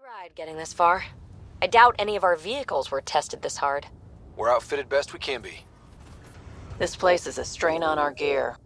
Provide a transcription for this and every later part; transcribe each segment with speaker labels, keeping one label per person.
Speaker 1: ride getting this far. I doubt any of our vehicles were tested this hard.
Speaker 2: We're outfitted best we can be.
Speaker 3: This place is a strain on our gear.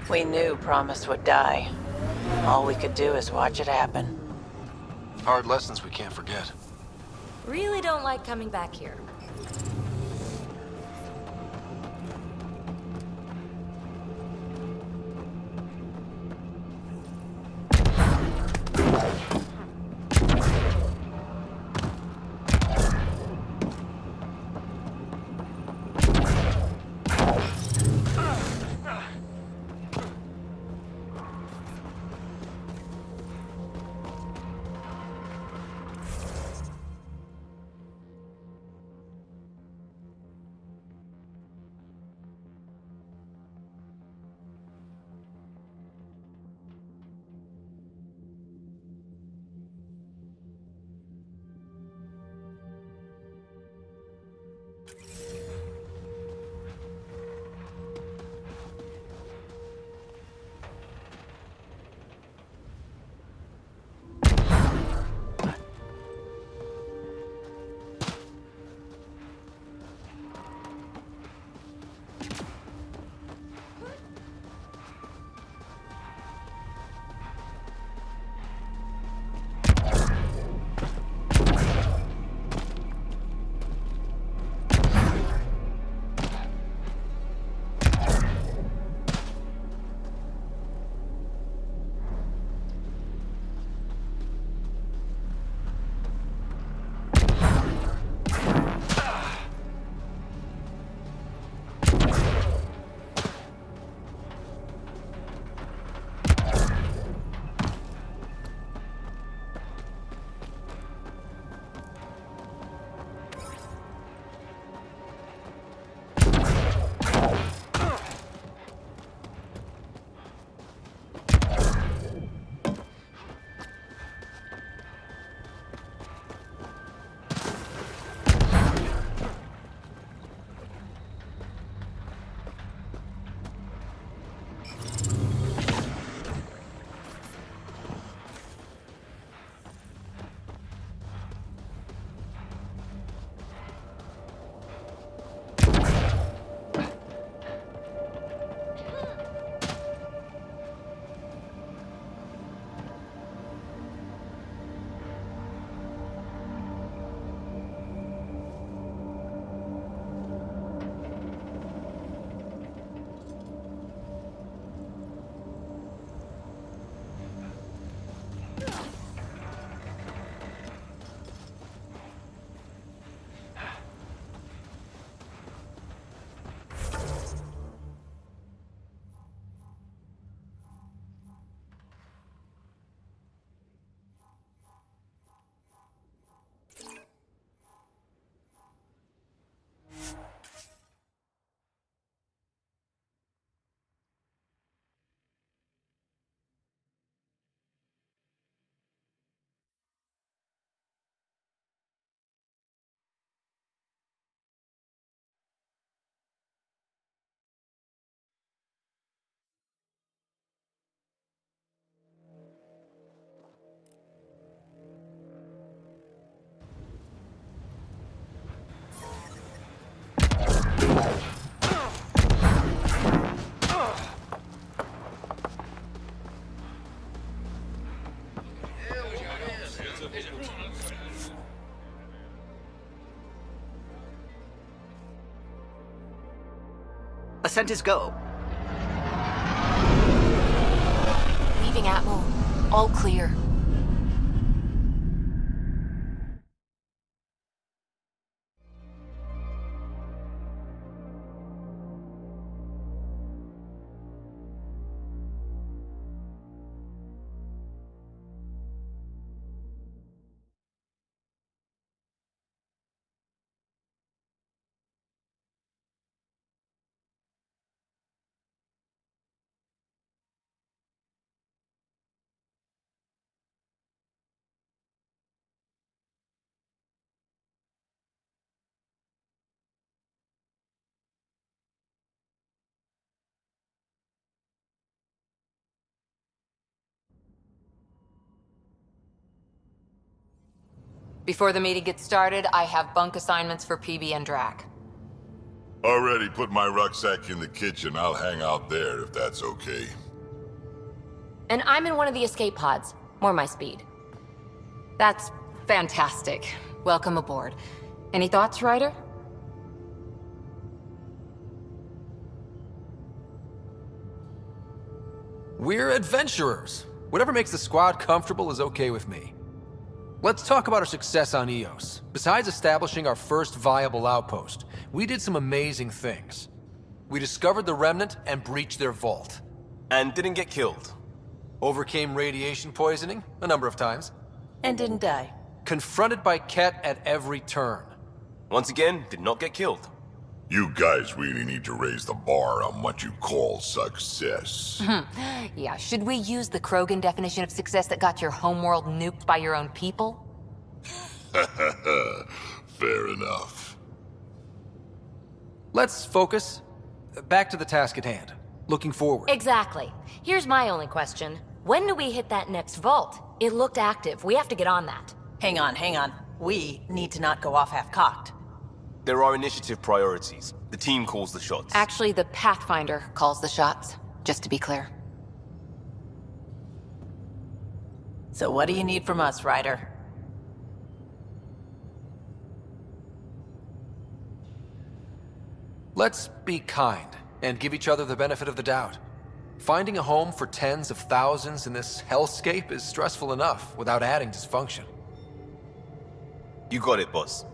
Speaker 3: We knew Promise would die. All we could do is watch it happen.
Speaker 2: Hard lessons we can't forget.
Speaker 1: Really don't like coming back here.
Speaker 4: Ascent is go.
Speaker 1: Leaving Atmo. All clear.
Speaker 5: Before the meeting gets started, I have bunk assignments for PB and Drac.
Speaker 6: Already put my rucksack in the kitchen. I'll hang out there if that's okay.
Speaker 1: And I'm in one of the escape pods. More my speed.
Speaker 5: That's fantastic. Welcome aboard. Any thoughts, Ryder?
Speaker 2: We're adventurers. Whatever makes the squad comfortable is okay with me. Let's talk about our success on Eos. Besides establishing our first viable outpost, we did some amazing things. We discovered the Remnant and breached their vault.
Speaker 7: And didn't get killed.
Speaker 2: Overcame radiation poisoning a number of times.
Speaker 3: And didn't die.
Speaker 2: Confronted by Ket at every turn.
Speaker 7: Once again, did not get killed.
Speaker 6: You guys really need to raise the bar on what you call success.
Speaker 5: Yeah, should we use the Krogan definition of success that got your homeworld nuked by your own people?
Speaker 6: Fair enough.
Speaker 2: Let's focus. Back to the task at hand. Looking forward.
Speaker 1: Exactly. Here's my only question. When do we hit that next vault? It looked active. We have to get on that.
Speaker 3: Hang on, hang on. We need to not go off half-cocked.
Speaker 7: There are initiative priorities. The team calls the shots.
Speaker 5: Actually, the Pathfinder calls the shots, just to be clear.
Speaker 3: So what do you need from us, Ryder?
Speaker 2: Let's be kind and give each other the benefit of the doubt. Finding a home for tens of thousands in this hellscape is stressful enough without adding dysfunction.
Speaker 7: You got it, boss.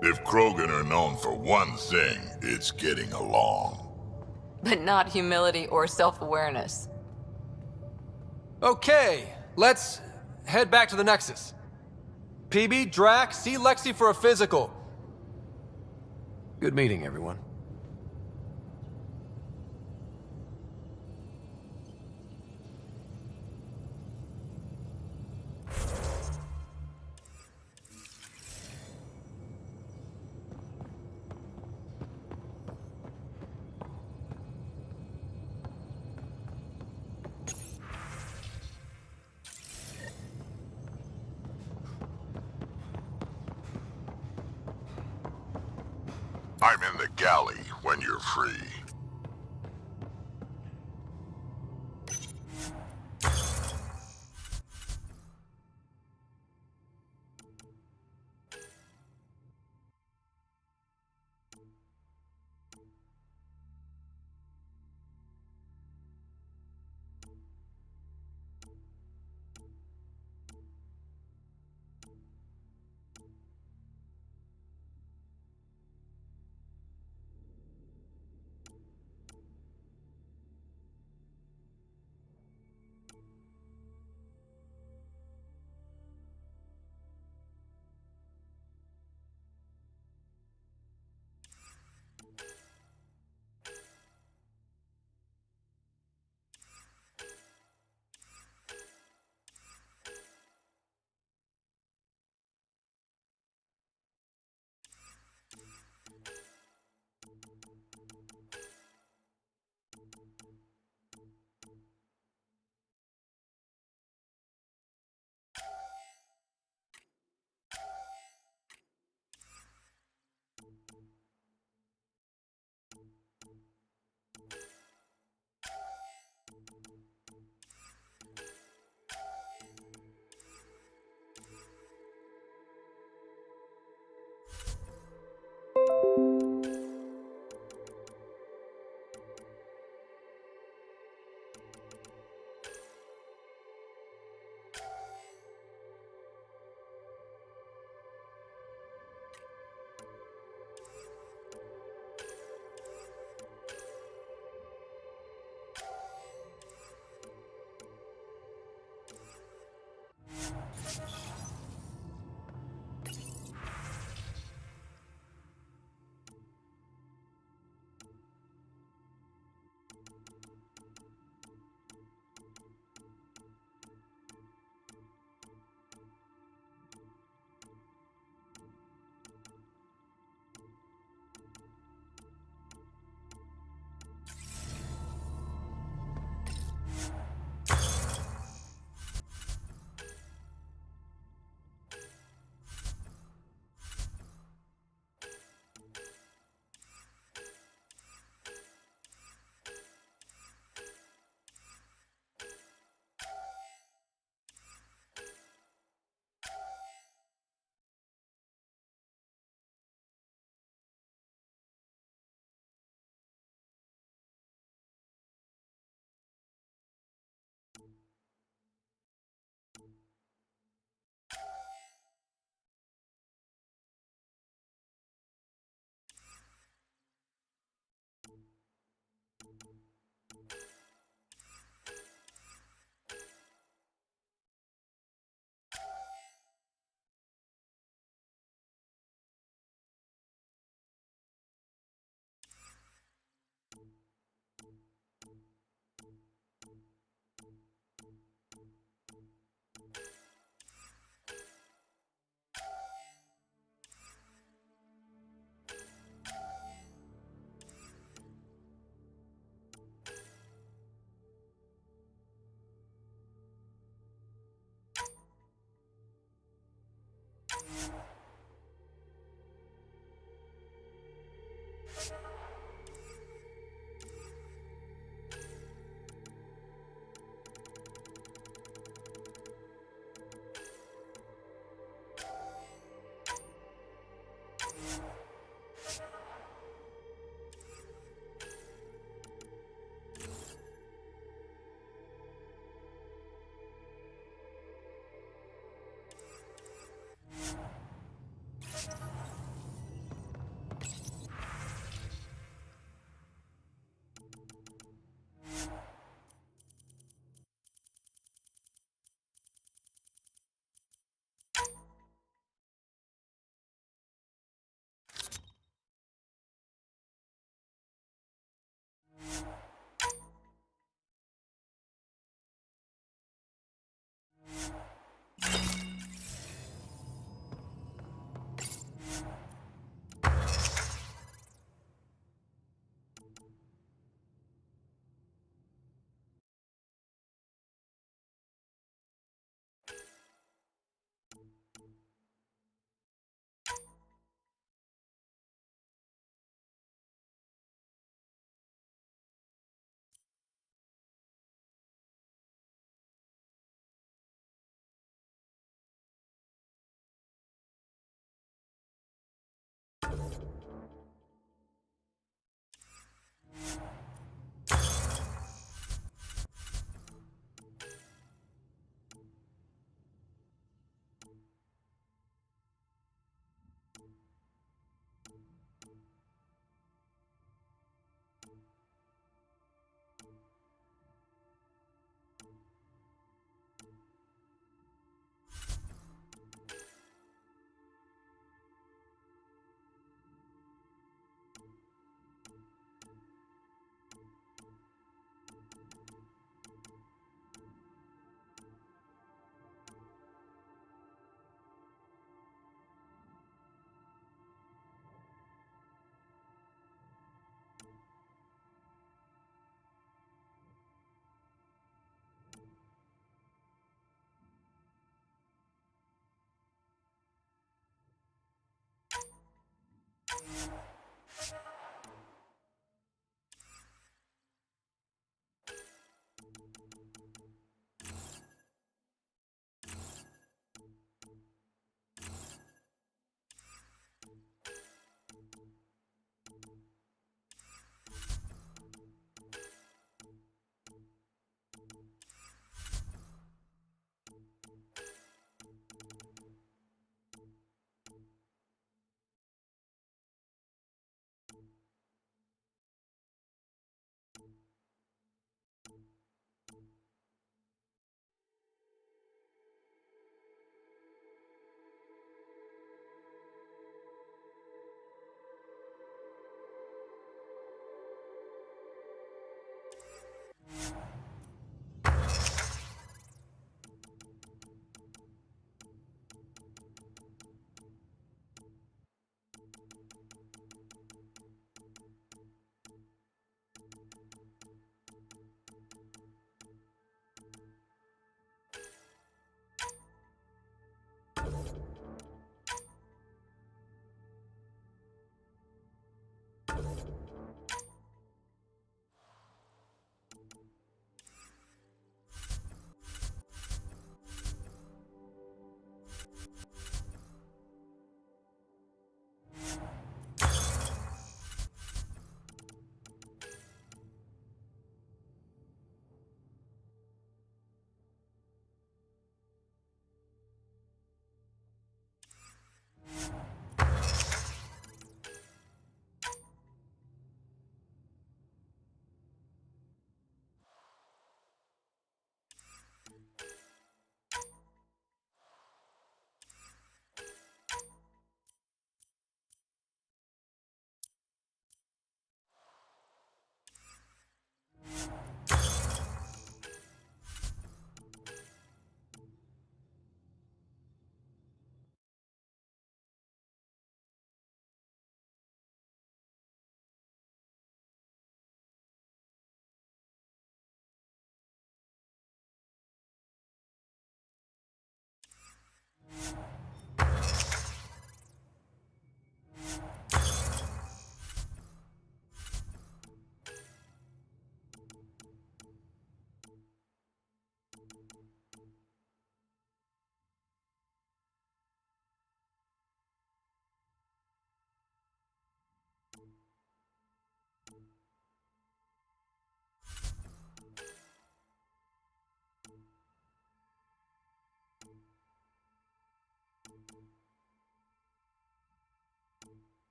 Speaker 6: If Krogan are known for one thing, it's getting along.
Speaker 5: But not humility or self-awareness.
Speaker 2: Okay, let's head back to the Nexus. PB, Drac, see Lexi for a physical. Good meeting, everyone.
Speaker 6: I'm in the galley when you're free.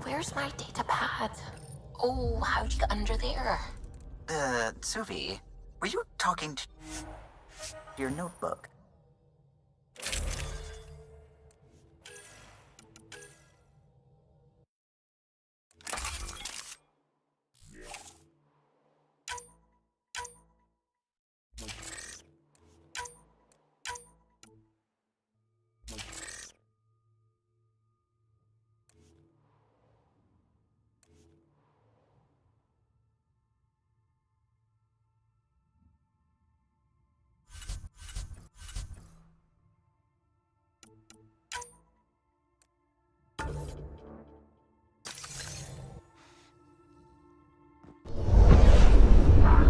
Speaker 4: where's my data pad? Oh, how'd you get under there?
Speaker 8: Suvi, were you talking to your notebook?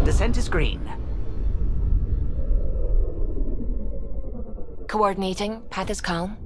Speaker 8: Descent is green.
Speaker 1: Coordinating. Path is calm.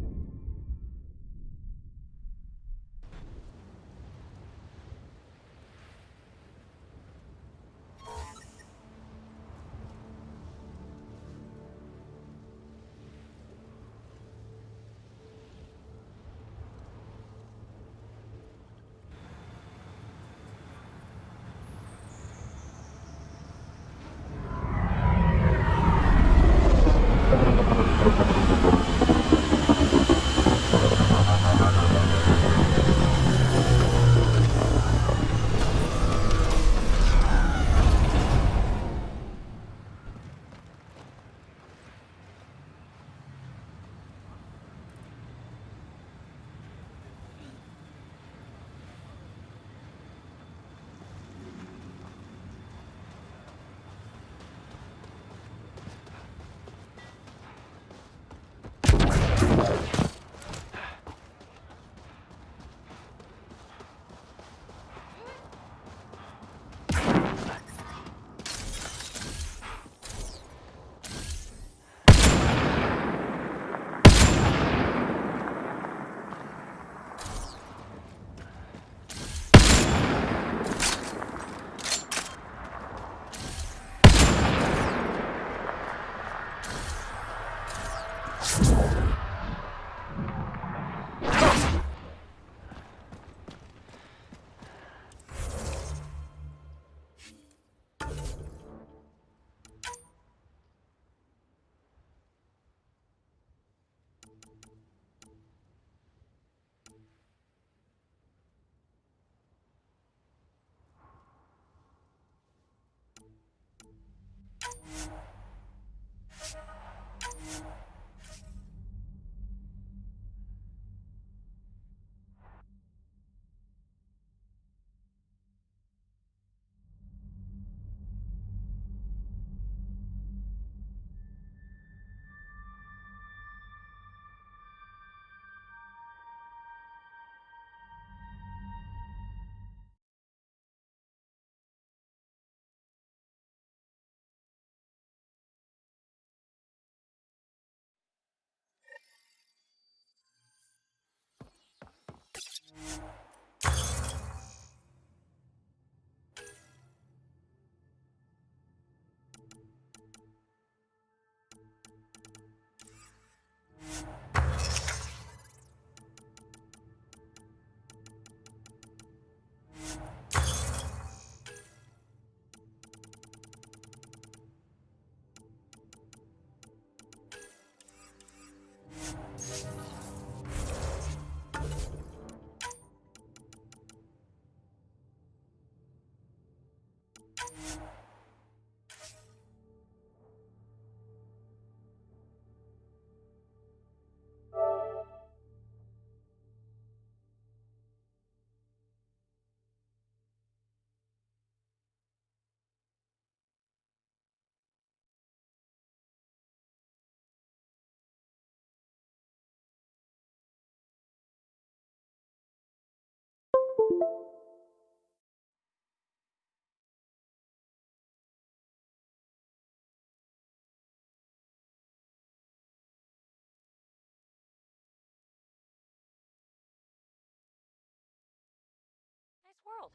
Speaker 1: Nice world.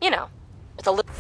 Speaker 1: You know, it's a little.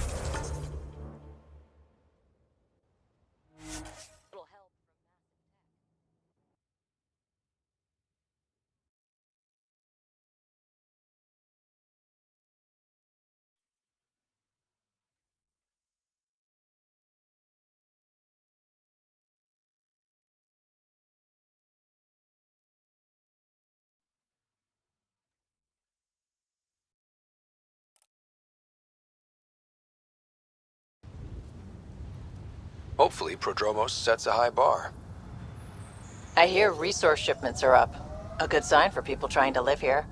Speaker 2: Hopefully, Prodromos sets a high bar.
Speaker 3: I hear resource shipments are up. A good sign for people trying to live here.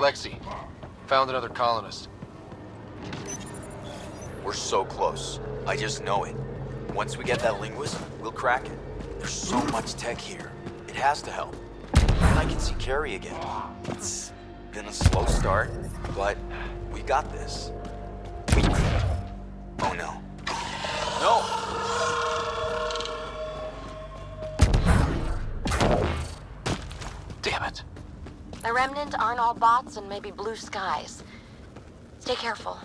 Speaker 2: Lexi, found another colonist.
Speaker 9: We're so close. I just know it. Once we get that linguist, we'll crack it. There's so much tech here. It has to help. And I can see Carrie again. It's been a slow start, but we got this. Oh no. No!
Speaker 2: Damn it.
Speaker 4: The Remnant aren't all bots and maybe blue skies. Stay careful.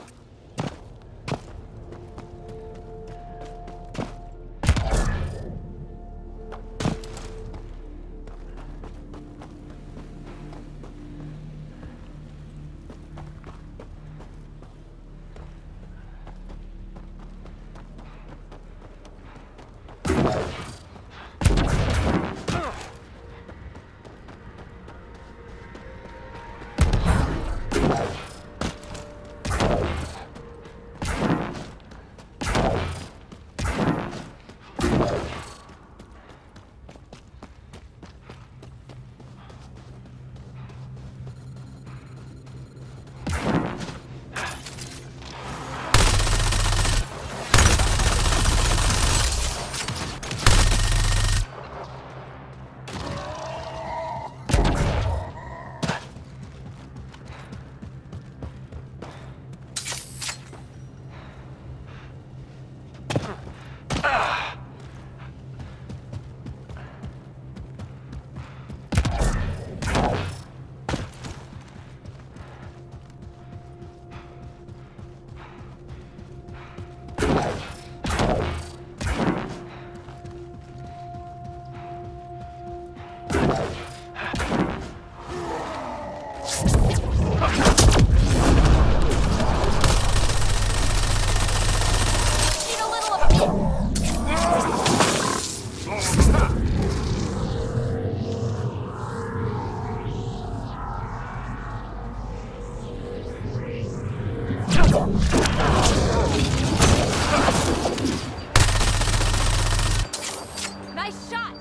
Speaker 1: Nice shot!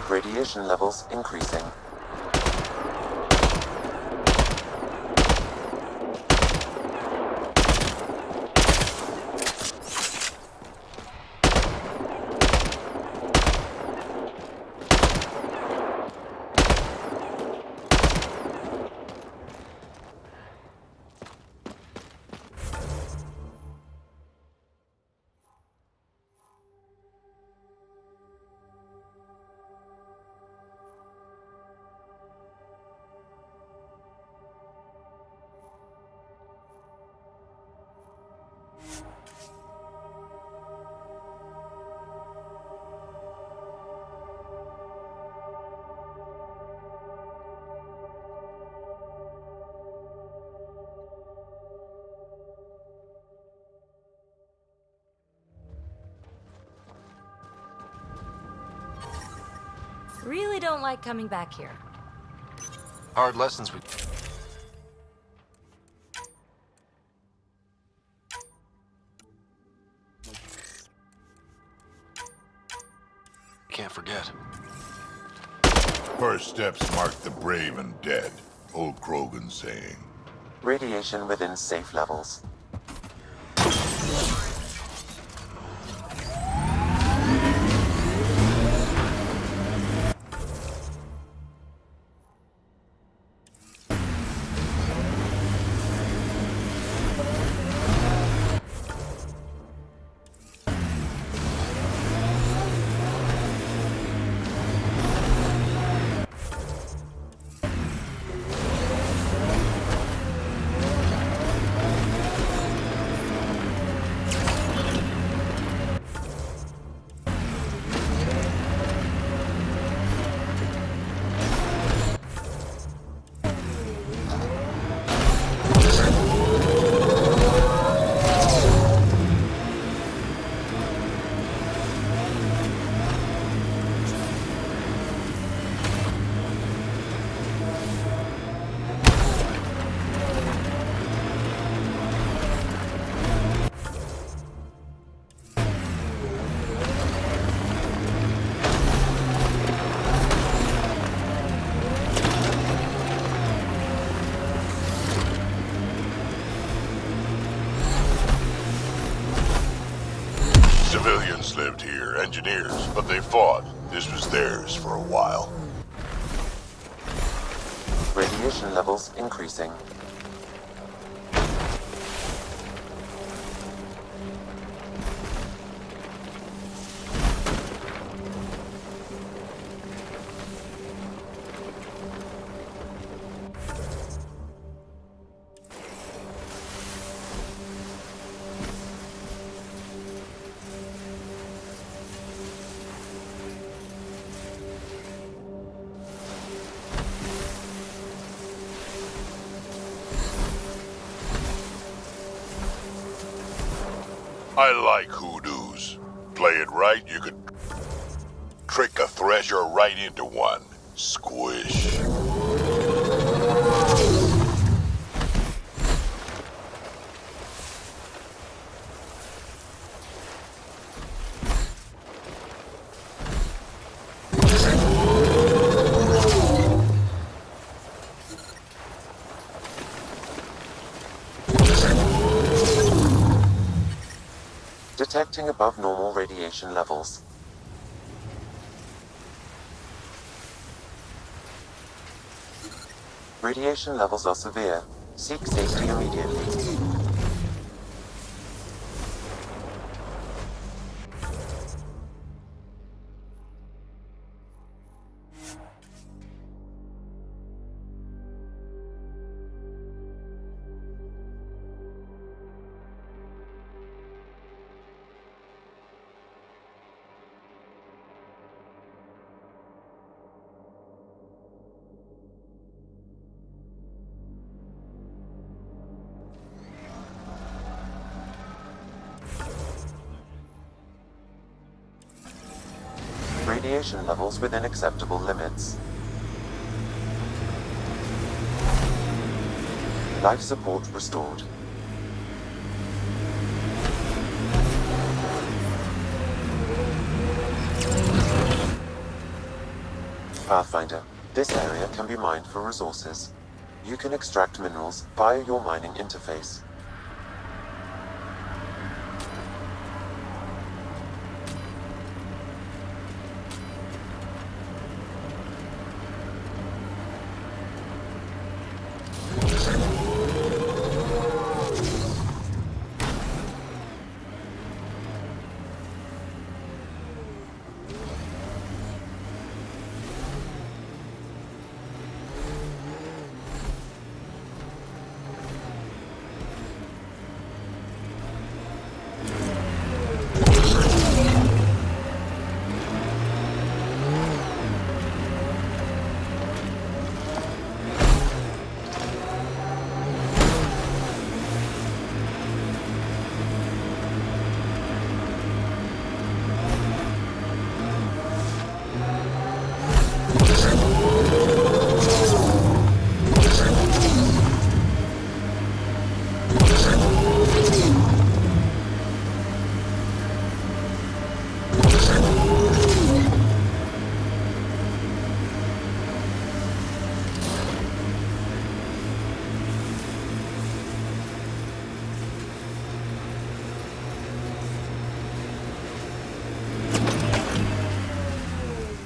Speaker 10: Radiation levels increasing.
Speaker 1: Really don't like coming back here.
Speaker 2: Hard lessons we... Can't forget.
Speaker 6: First steps mark the brave and dead. Old Krogan saying.
Speaker 10: Radiation within safe levels.
Speaker 6: Civilians lived here, engineers, but they fought. This was theirs for a while.
Speaker 10: Radiation levels increasing.
Speaker 6: I like hoodoos. Play it right, you could trick a thresher right into one. Squish.
Speaker 10: Detecting above normal radiation levels. Radiation levels are severe. Seek safety immediately. Radiation levels within acceptable limits. Life support restored. Pathfinder, this area can be mined for resources. You can extract minerals via your mining interface.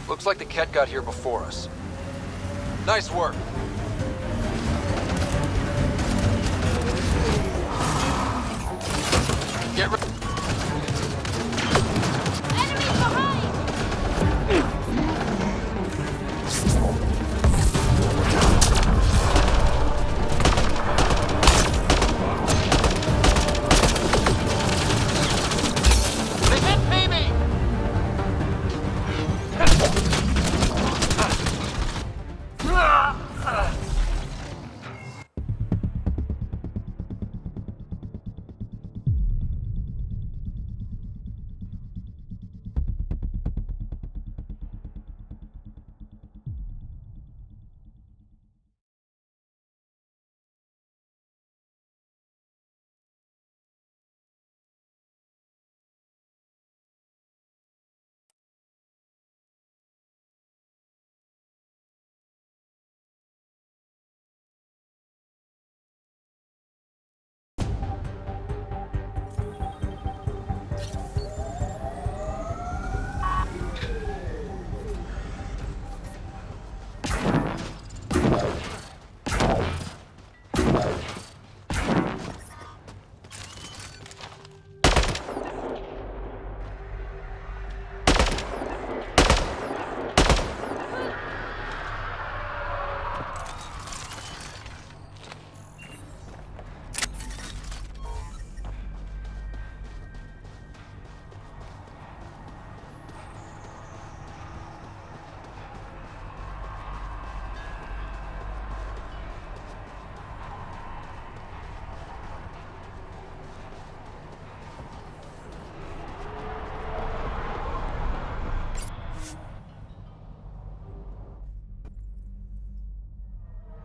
Speaker 2: Looks like the Ket got here before us. Nice work. Get ready.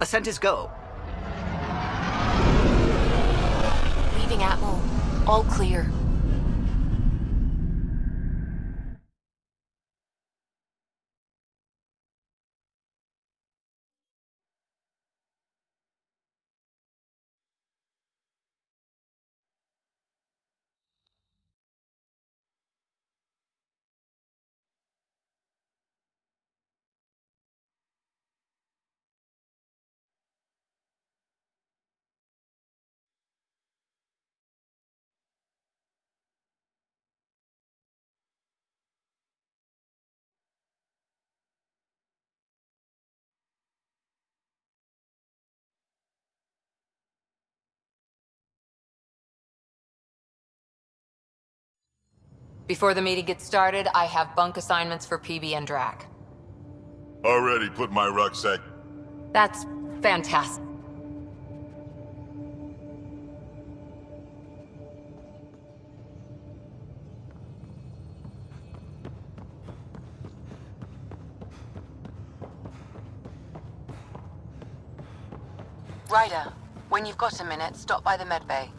Speaker 8: Ascent is go.
Speaker 5: Leaving Atmo. All clear. Before the meeting gets started, I have bunk assignments for PB and Drac.
Speaker 6: Already put my rucksack.
Speaker 5: That's fantastic.
Speaker 3: Ryder, when you've got a minute, stop by the medbay.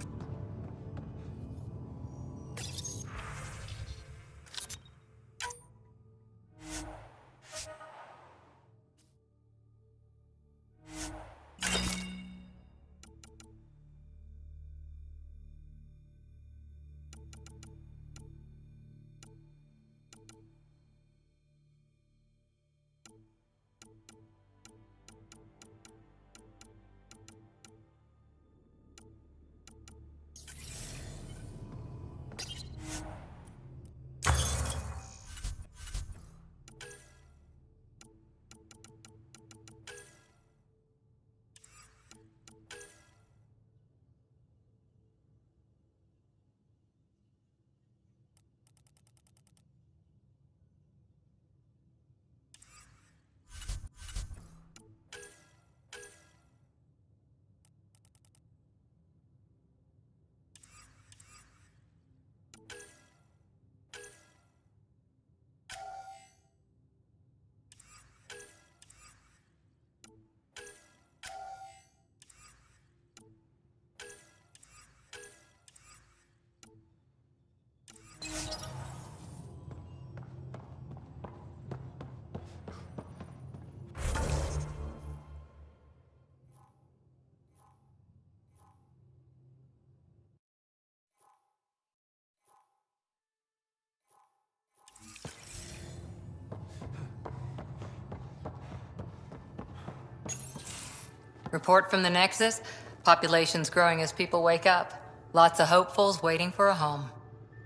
Speaker 5: Report from the Nexus. Population's growing as people wake up. Lots of hopefuls waiting for a home.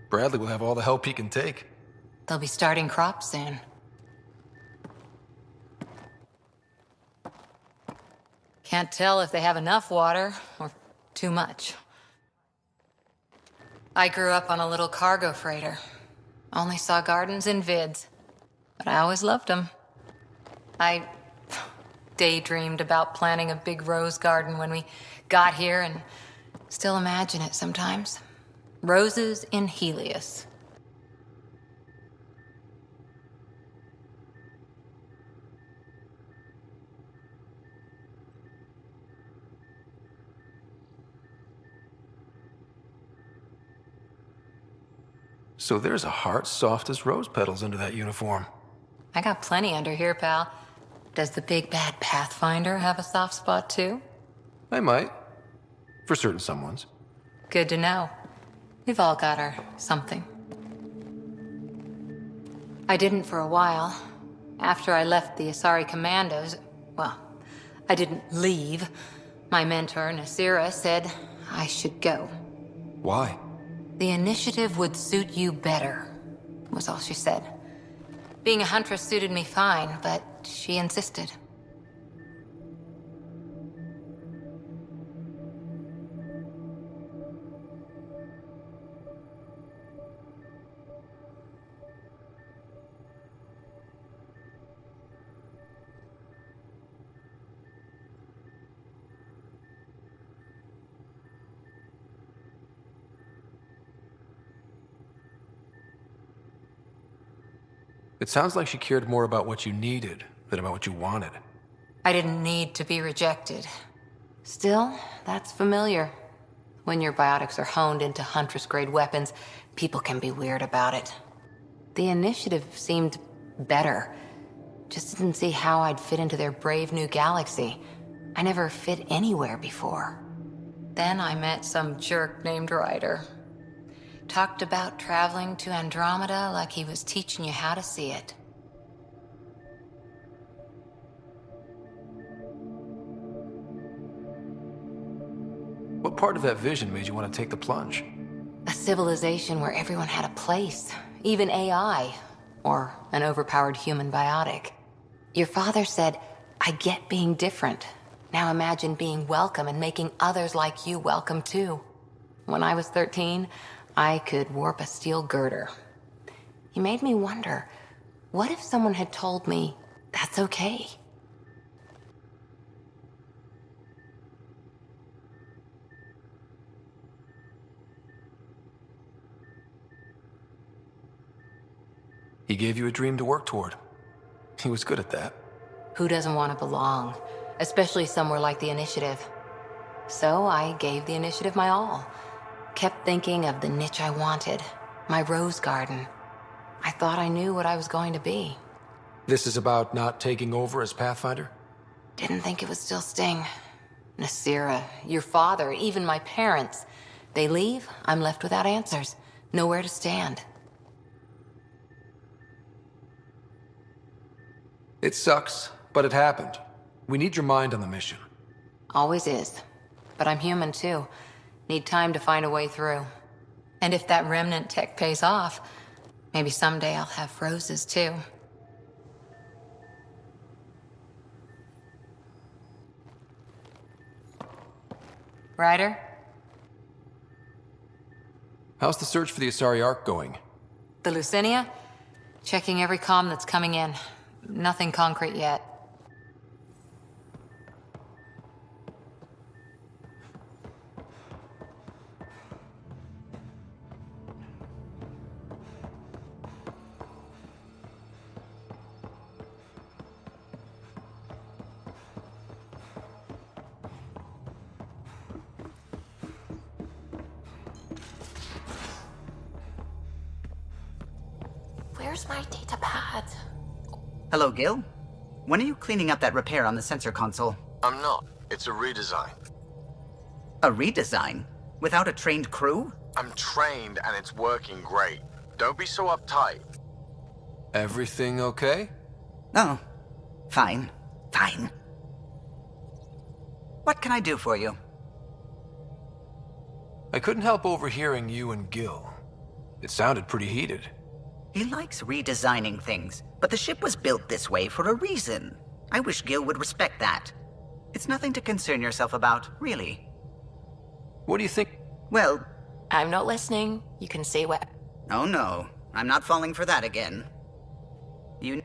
Speaker 2: Bradley will have all the help he can take.
Speaker 5: They'll be starting crops soon. Can't tell if they have enough water or too much. I grew up on a little cargo freighter. Only saw gardens in vids, but I always loved them. I daydreamed about planting a big rose garden when we got here and still imagine it sometimes. Roses in Helios.
Speaker 2: So there's a heart soft as rose petals under that uniform.
Speaker 5: I got plenty under here, pal. Does the big bad Pathfinder have a soft spot too?
Speaker 2: I might. For certain someones.
Speaker 5: Good to know. We've all got our something. I didn't for a while. After I left the Asari Commandos, well, I didn't leave. My mentor, Nasira, said I should go.
Speaker 2: Why?
Speaker 5: The initiative would suit you better, was all she said. Being a huntress suited me fine, but she insisted.
Speaker 2: It sounds like she cared more about what you needed than about what you wanted.
Speaker 5: I didn't need to be rejected. Still, that's familiar. When your biotics are honed into Huntress-grade weapons, people can be weird about it. The initiative seemed better. Just didn't see how I'd fit into their brave new galaxy. I never fit anywhere before. Then I met some jerk named Ryder. Talked about traveling to Andromeda like he was teaching you how to see it.
Speaker 2: What part of that vision made you want to take the plunge?
Speaker 5: A civilization where everyone had a place, even AI, or an overpowered human biotic. Your father said, I get being different. Now imagine being welcome and making others like you welcome too. When I was 13, I could warp a steel girder. He made me wonder, what if someone had told me, that's okay?
Speaker 2: He gave you a dream to work toward. He was good at that.
Speaker 5: Who doesn't want to belong? Especially somewhere like the Initiative. So I gave the Initiative my all. Kept thinking of the niche I wanted. My rose garden. I thought I knew what I was going to be.
Speaker 2: This is about not taking over as Pathfinder?
Speaker 5: Didn't think it would still sting. Nasira, your father, even my parents. They leave, I'm left without answers. Nowhere to stand.
Speaker 2: It sucks, but it happened. We need your mind on the mission.
Speaker 5: Always is. But I'm human too. Need time to find a way through. And if that remnant tech pays off, maybe someday I'll have roses too. Ryder?
Speaker 2: How's the search for the Asari Ark going?
Speaker 5: The Lucinia? Checking every comm that's coming in. Nothing concrete yet.
Speaker 4: Where's my data pad?
Speaker 8: Hello, Gil. When are you cleaning up that repair on the sensor console?
Speaker 9: I'm not. It's a redesign.
Speaker 8: A redesign? Without a trained crew?
Speaker 9: I'm trained and it's working great. Don't be so uptight.
Speaker 2: Everything okay?
Speaker 8: Oh, fine. Fine. What can I do for you?
Speaker 2: I couldn't help overhearing you and Gil. It sounded pretty heated.
Speaker 8: He likes redesigning things, but the ship was built this way for a reason. I wish Gil would respect that. It's nothing to concern yourself about, really.
Speaker 2: What do you think?
Speaker 8: Well...
Speaker 1: I'm not listening. You can say what...
Speaker 8: Oh no, I'm not falling for that again. You...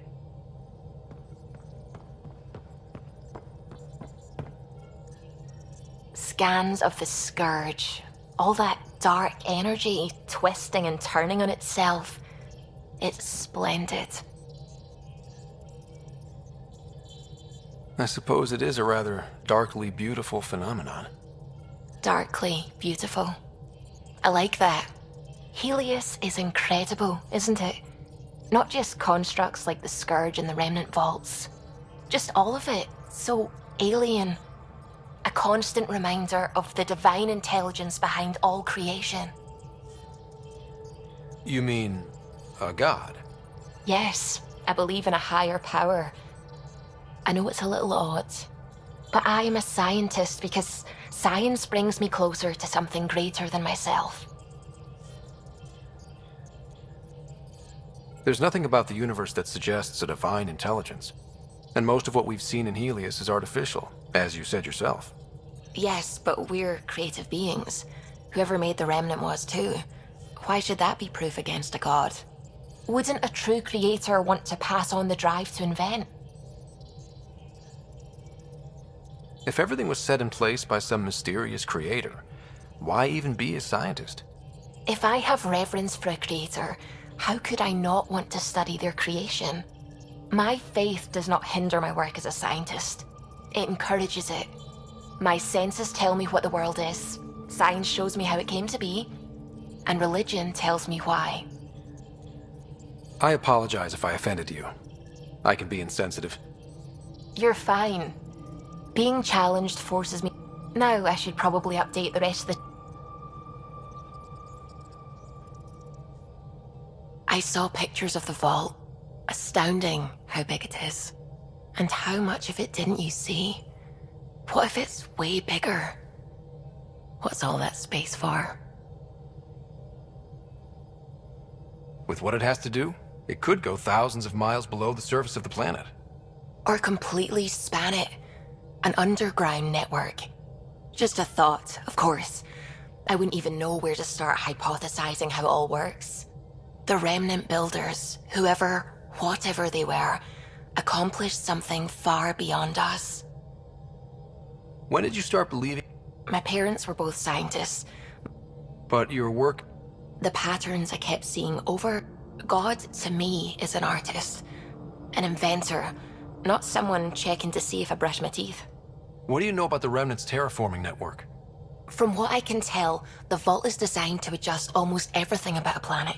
Speaker 4: Scans of the Scourge. All that dark energy twisting and turning on itself. It's splendid.
Speaker 2: I suppose it is a rather darkly beautiful phenomenon.
Speaker 4: Darkly beautiful. I like that. Helios is incredible, isn't it? Not just constructs like the Scourge and the Remnant Vaults. Just all of it. So alien. A constant reminder of the divine intelligence behind all creation.
Speaker 2: You mean a god?
Speaker 4: Yes, I believe in a higher power. I know it's a little odd, but I am a scientist because science brings me closer to something greater than myself.
Speaker 2: There's nothing about the universe that suggests a divine intelligence. And most of what we've seen in Helios is artificial, as you said yourself.
Speaker 4: Yes, but we're creative beings. Whoever made the Remnant was too. Why should that be proof against a god? Wouldn't a true creator want to pass on the drive to invent?
Speaker 2: If everything was set in place by some mysterious creator, why even be a scientist?
Speaker 4: If I have reverence for a creator, how could I not want to study their creation? My faith does not hinder my work as a scientist. It encourages it. My senses tell me what the world is. Science shows me how it came to be. And religion tells me why.
Speaker 2: I apologize if I offended you. I can be insensitive.
Speaker 4: You're fine. Being challenged forces me. Now I should probably update the rest of the... I saw pictures of the vault. Astounding how big it is. And how much of it didn't you see? What if it's way bigger? What's all that space for?
Speaker 2: With what it has to do, it could go thousands of miles below the surface of the planet.
Speaker 4: Or completely span it. An underground network. Just a thought, of course. I wouldn't even know where to start hypothesizing how it all works. The Remnant builders, whoever, whatever they were, accomplished something far beyond us.
Speaker 2: When did you start believing?
Speaker 4: My parents were both scientists.
Speaker 2: But your work...
Speaker 4: The patterns I kept seeing over... God, to me, is an artist. An inventor. Not someone checking to see if I brush my teeth.
Speaker 2: What do you know about the Remnant's terraforming network?
Speaker 4: From what I can tell, the vault is designed to adjust almost everything about a planet.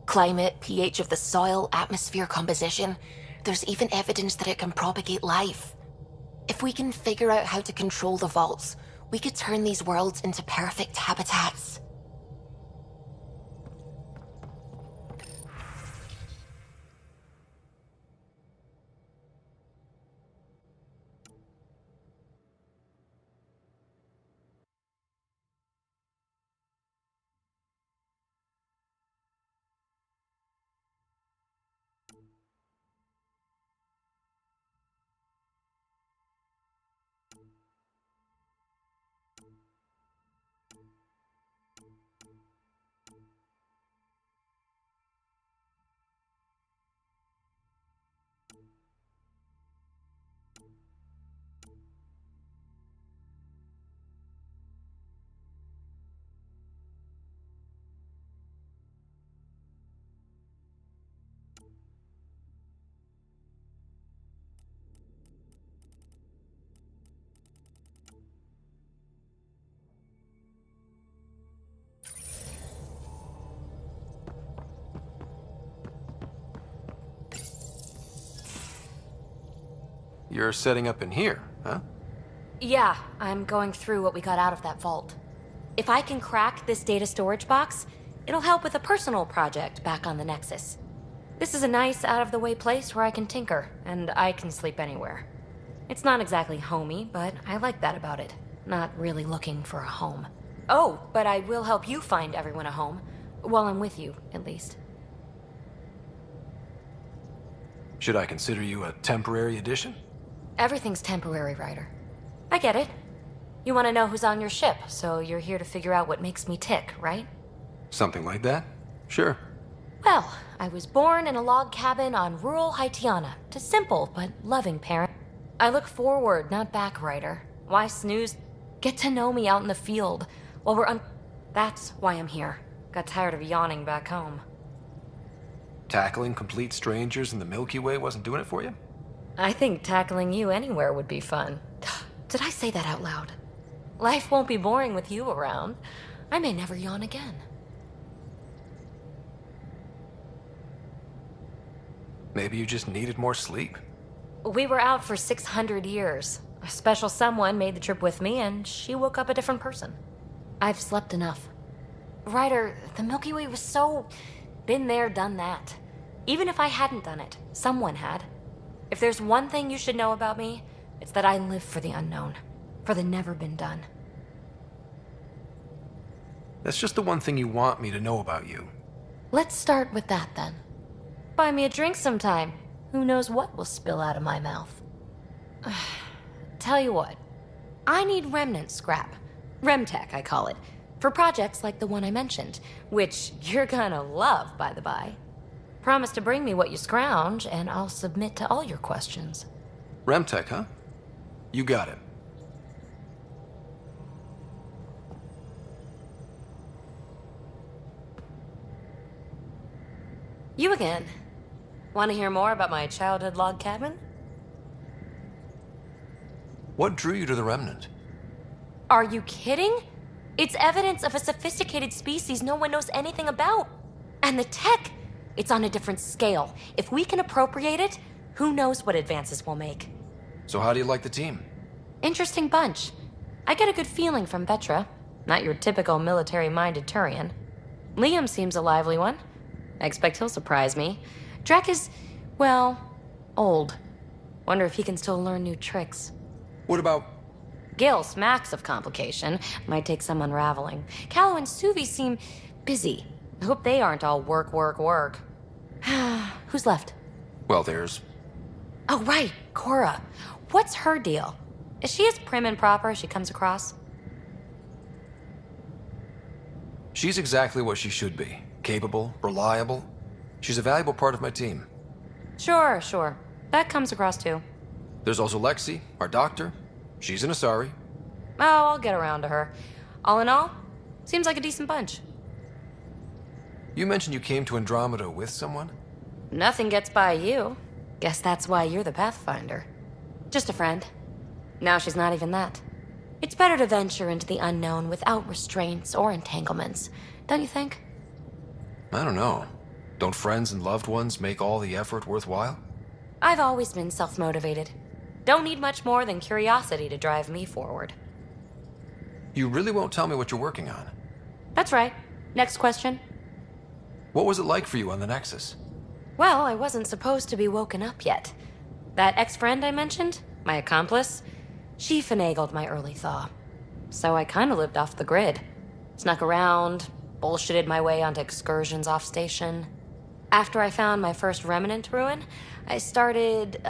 Speaker 4: Climate, pH of the soil, atmosphere composition. There's even evidence that it can propagate life. If we can figure out how to control the vaults, we could turn these worlds into perfect habitats.
Speaker 2: You're setting up in here, huh?
Speaker 1: Yeah, I'm going through what we got out of that vault. If I can crack this data storage box, it'll help with a personal project back on the Nexus. This is a nice, out-of-the-way place where I can tinker, and I can sleep anywhere. It's not exactly homey, but I like that about it. Not really looking for a home. Oh, but I will help you find everyone a home. While I'm with you, at least.
Speaker 2: Should I consider you a temporary addition?
Speaker 1: Everything's temporary, Ryder. I get it. You want to know who's on your ship, so you're here to figure out what makes me tick, right?
Speaker 2: Something like that? Sure.
Speaker 1: Well, I was born in a log cabin on rural Haitiana to simple but loving parents. I look forward, not back, Ryder. Why snooze? Get to know me out in the field while we're That's why I'm here. Got tired of yawning back home.
Speaker 2: Tackling complete strangers in the Milky Way wasn't doing it for you?
Speaker 1: I think tackling you anywhere would be fun. Did I say that out loud? Life won't be boring with you around. I may never yawn again.
Speaker 2: Maybe you just needed more sleep.
Speaker 1: We were out for 600 years. A special someone made the trip with me, and she woke up a different person. I've slept enough. Ryder, the Milky Way was so... been there, done that. Even if I hadn't done it, someone had. If there's one thing you should know about me, it's that I live for the unknown. For the never been done.
Speaker 2: That's just the one thing you want me to know about you.
Speaker 1: Let's start with that, then. Buy me a drink sometime. Who knows what will spill out of my mouth. Tell you what. I need remnant scrap. Remtech, I call it. For projects like the one I mentioned. Which you're gonna love, by the by. Promise to bring me what you scrounge, and I'll submit to all your questions.
Speaker 2: Remtech, huh? You got it.
Speaker 1: You again. Want to hear more about my childhood log cabin?
Speaker 2: What drew you to the Remnant?
Speaker 1: Are you kidding? It's evidence of a sophisticated species no one knows anything about. And the tech, it's on a different scale. If we can appropriate it, who knows what advances we'll make.
Speaker 2: So how do you like the team?
Speaker 1: Interesting bunch. I get a good feeling from Vetra. Not your typical military-minded Turian. Liam seems a lively one. I expect he'll surprise me. Drek is, well, old. Wonder if he can still learn new tricks.
Speaker 2: What about...
Speaker 1: Gil smacks of complication. Might take some unraveling. Callow and Suvi seem busy. I hope they aren't all work, work, work. Who's left?
Speaker 2: Well, there's...
Speaker 1: Oh, right, Cora. What's her deal? Is she as prim and proper as she comes across?
Speaker 2: She's exactly what she should be. Capable, reliable. She's a valuable part of my team.
Speaker 1: Sure. That comes across too.
Speaker 2: There's also Lexi, our doctor. She's an Asari.
Speaker 1: Oh, I'll get around to her. All in all, seems like a decent bunch.
Speaker 2: You mentioned you came to Andromeda with someone?
Speaker 1: Nothing gets by you. Guess that's why you're the Pathfinder. Just a friend. Now she's not even that. It's better to venture into the unknown without restraints or entanglements, don't you think?
Speaker 2: I don't know. Don't friends and loved ones make all the effort worthwhile?
Speaker 1: I've always been self-motivated. Don't need much more than curiosity to drive me forward.
Speaker 2: You really won't tell me what you're working on?
Speaker 1: That's right. Next question.
Speaker 2: What was it like for you on the Nexus?
Speaker 1: Well, I wasn't supposed to be woken up yet. That ex-friend I mentioned, my accomplice, she finagled my early thaw. So I kind of lived off the grid. Snuck around, bullshitted my way onto excursions off station. After I found my first remnant ruin, I started,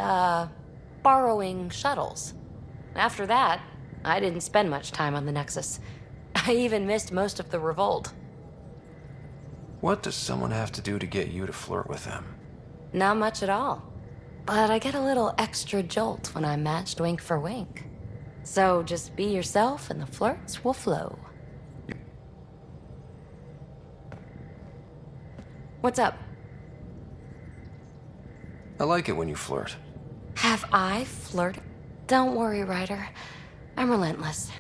Speaker 1: borrowing shuttles. After that, I didn't spend much time on the Nexus. I even missed most of the revolt.
Speaker 2: What does someone have to do to get you to flirt with them?
Speaker 1: Not much at all. But I get a little extra jolt when I'm matched wink for wink. So just be yourself and the flirts will flow. What's up?
Speaker 2: I like it when you flirt.
Speaker 1: Have I flirted? Don't worry, Ryder. I'm relentless.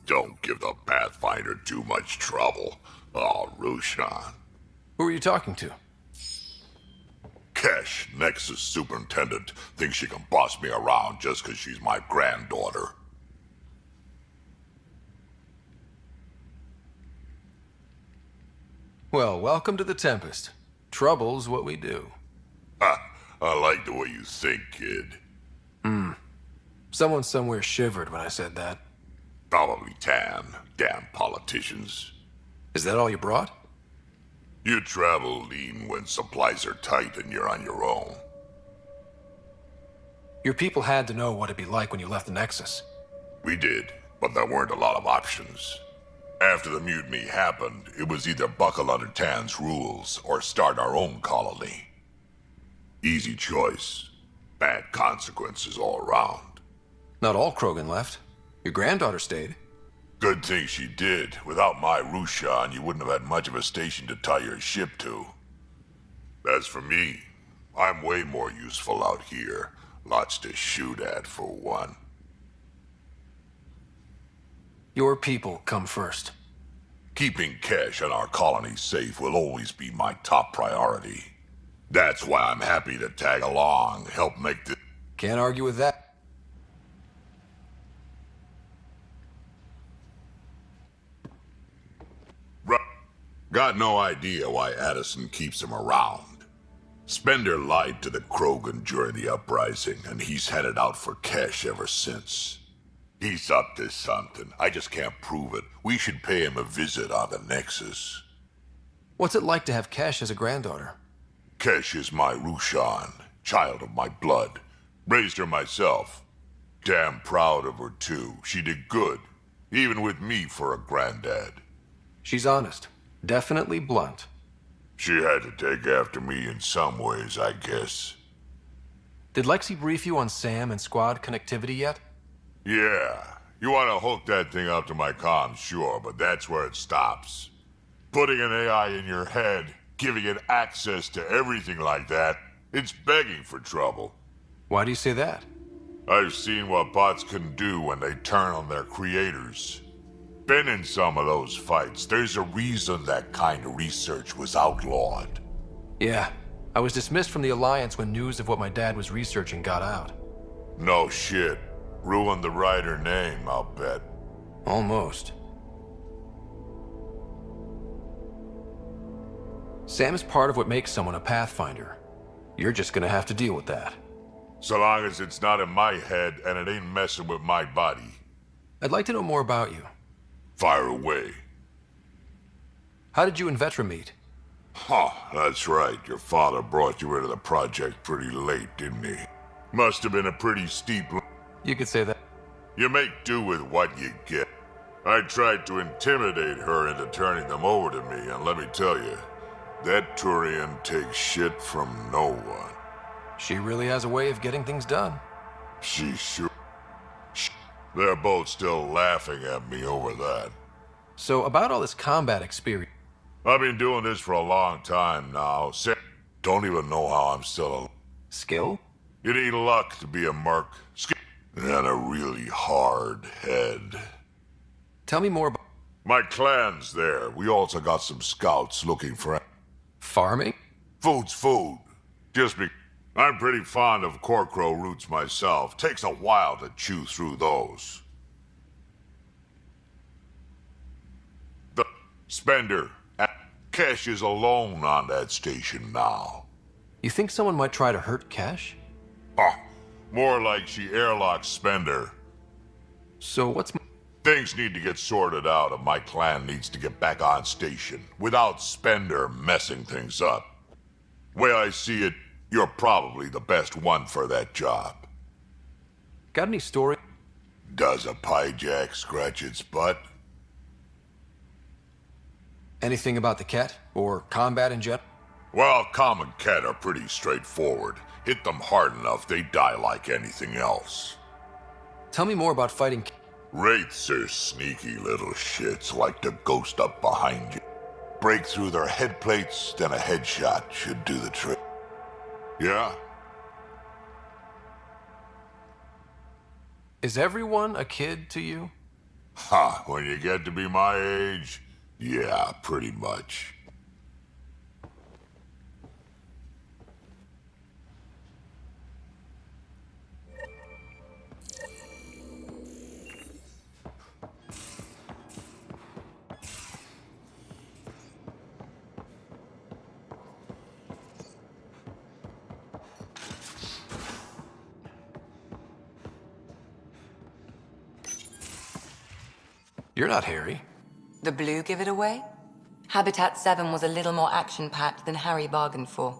Speaker 6: Don't give the Pathfinder too much trouble. Oh, Rushan.
Speaker 2: Who are you talking to?
Speaker 6: Kesh, Nexus Superintendent, thinks she can boss me around just 'cause she's my granddaughter.
Speaker 2: Well, welcome to the Tempest. Trouble's what we do.
Speaker 6: Ha! I like the way you think, kid.
Speaker 2: Someone somewhere shivered when I said that.
Speaker 6: Probably Tan. Damn politicians.
Speaker 2: Is that all you brought?
Speaker 6: You travel lean when supplies are tight and you're on your own.
Speaker 2: Your people had to know what it'd be like when you left the Nexus.
Speaker 6: We did, but there weren't a lot of options. After the mutiny happened, it was either buckle under Tan's rules or start our own colony. Easy choice. Bad consequences all around.
Speaker 2: Not all Krogan left. Your granddaughter stayed.
Speaker 6: Good thing she did. Without my Rushan, you wouldn't have had much of a station to tie your ship to. As for me, I'm way more useful out here. Lots to shoot at, for one.
Speaker 2: Your people come first.
Speaker 6: Keeping Kesh and our colony safe will always be my top priority. That's why I'm happy to tag along, help make the...
Speaker 2: Can't argue with that.
Speaker 6: Got no idea why Addison keeps him around. Spender lied to the Krogan during the uprising, and he's headed out for cash ever since. He's up to something. I just can't prove it. We should pay him a visit on the Nexus.
Speaker 2: What's it like to have Kesh as a granddaughter?
Speaker 6: Kesh is my Rushan, child of my blood. Raised her myself. Damn proud of her, too. She did good, even with me for a granddad.
Speaker 2: She's honest. Definitely blunt.
Speaker 6: She had to take after me in some ways, I guess.
Speaker 2: Did Lexi brief you on Sam and squad connectivity yet?
Speaker 6: Yeah. You want to hook that thing up to my comms, sure, but that's where it stops. Putting an AI in your head, giving it access to everything like that, it's begging for trouble.
Speaker 2: Why do you say that?
Speaker 6: I've seen what bots can do when they turn on their creators. Been in some of those fights. There's a reason that kind of research was outlawed.
Speaker 2: Yeah. I was dismissed from the Alliance when news of what my dad was researching got out.
Speaker 6: No shit. Ruined the writer name, I'll bet.
Speaker 2: Almost. Sam is part of what makes someone a Pathfinder. You're just gonna have to deal with that.
Speaker 6: So long as it's not in my head and it ain't messing with my body.
Speaker 2: I'd like to know more about you.
Speaker 6: Fire away.
Speaker 2: How did you and Vetra meet?
Speaker 6: Huh, that's right. Your father brought you into the project pretty late, didn't he? Must have been a pretty steep...
Speaker 2: You could say that.
Speaker 6: You make do with what you get. I tried to intimidate her into turning them over to me, and let me tell you, that Turian takes shit from no one.
Speaker 2: She really has a way of getting things done.
Speaker 6: She sure... They're both still laughing at me over that.
Speaker 2: So, about all this combat experience...
Speaker 6: I've been doing this for a long time now. Don't even know how I'm still alive.
Speaker 2: Skill?
Speaker 6: You need luck to be a merc. And a really hard head.
Speaker 2: Tell me more about...
Speaker 6: My clan's there. We also got some scouts looking for...
Speaker 2: Farming?
Speaker 6: Food's food. I'm pretty fond of Corcrow roots myself. Takes a while to chew through those. The Spender. Kesh is alone on that station now.
Speaker 2: You think someone might try to hurt Kesh?
Speaker 6: More like she airlocks Spender.
Speaker 2: So what's...
Speaker 6: Things need to get sorted out and my clan needs to get back on station without Spender messing things up. Way I see it, you're probably the best one for that job.
Speaker 2: Got any story?
Speaker 6: Does a pyjack scratch its butt?
Speaker 2: Anything about the Ket? Or combat in general?
Speaker 6: Well, common Ket are pretty straightforward. Hit them hard enough, they die like anything else.
Speaker 2: Tell me more about fighting...
Speaker 6: Wraiths are sneaky little shits, like to ghost up behind you. Break through their head plates, then a headshot should do the trick. Yeah?
Speaker 2: Is everyone a kid to you?
Speaker 6: When you get to be my age, yeah, pretty much.
Speaker 2: You're not Harry.
Speaker 5: The blue give it away? Habitat 7 was a little more action-packed than Harry bargained for.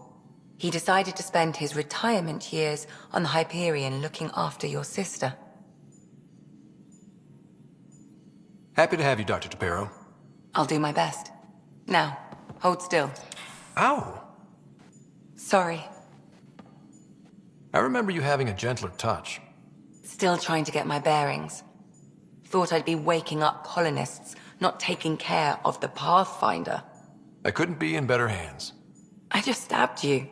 Speaker 5: He decided to spend his retirement years on the Hyperion looking after your sister.
Speaker 2: Happy to have you, Dr. Tapero.
Speaker 5: I'll do my best. Now, hold still.
Speaker 2: Ow!
Speaker 5: Sorry.
Speaker 2: I remember you having a gentler touch.
Speaker 5: Still trying to get my bearings. Thought I'd be waking up colonists, not taking care of the Pathfinder.
Speaker 2: I couldn't be in better hands.
Speaker 5: I just stabbed you.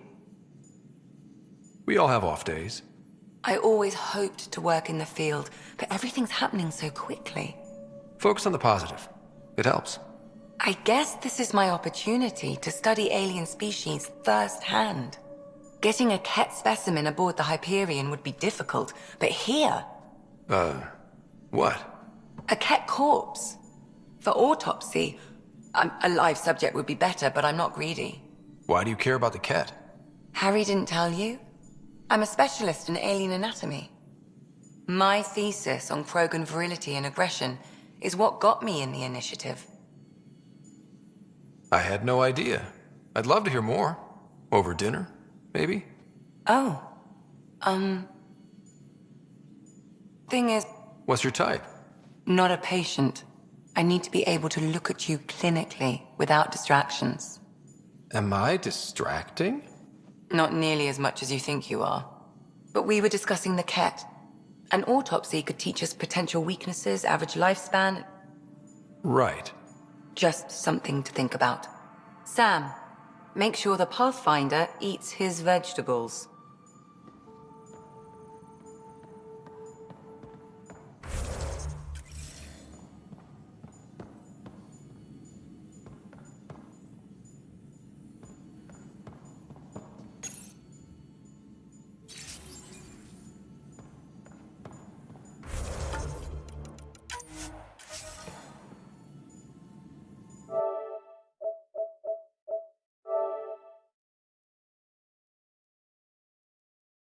Speaker 2: We all have off days.
Speaker 5: I always hoped to work in the field, but everything's happening so quickly.
Speaker 2: Focus on the positive. It helps.
Speaker 5: I guess this is my opportunity to study alien species firsthand. Getting a Ket specimen aboard the Hyperion would be difficult, but here...
Speaker 2: What?
Speaker 5: A Ket corpse. For autopsy,
Speaker 3: A live subject would be better, but I'm not greedy.
Speaker 2: Why do you care about the cat?
Speaker 3: Harry didn't tell you? I'm a specialist in alien anatomy. My thesis on Krogan virility and aggression is what got me in the initiative.
Speaker 2: I had no idea. I'd love to hear more. Over dinner, maybe?
Speaker 3: Oh. Thing is,
Speaker 2: What's your type?
Speaker 3: not a patient. I need to be able to look at you clinically without distractions.
Speaker 2: Am I distracting?
Speaker 3: Not nearly as much as you think you are. But we were discussing the Ket. An autopsy could teach us potential weaknesses, average lifespan.
Speaker 2: Right.
Speaker 3: Just something to think about. Sam, make sure the Pathfinder eats his vegetables.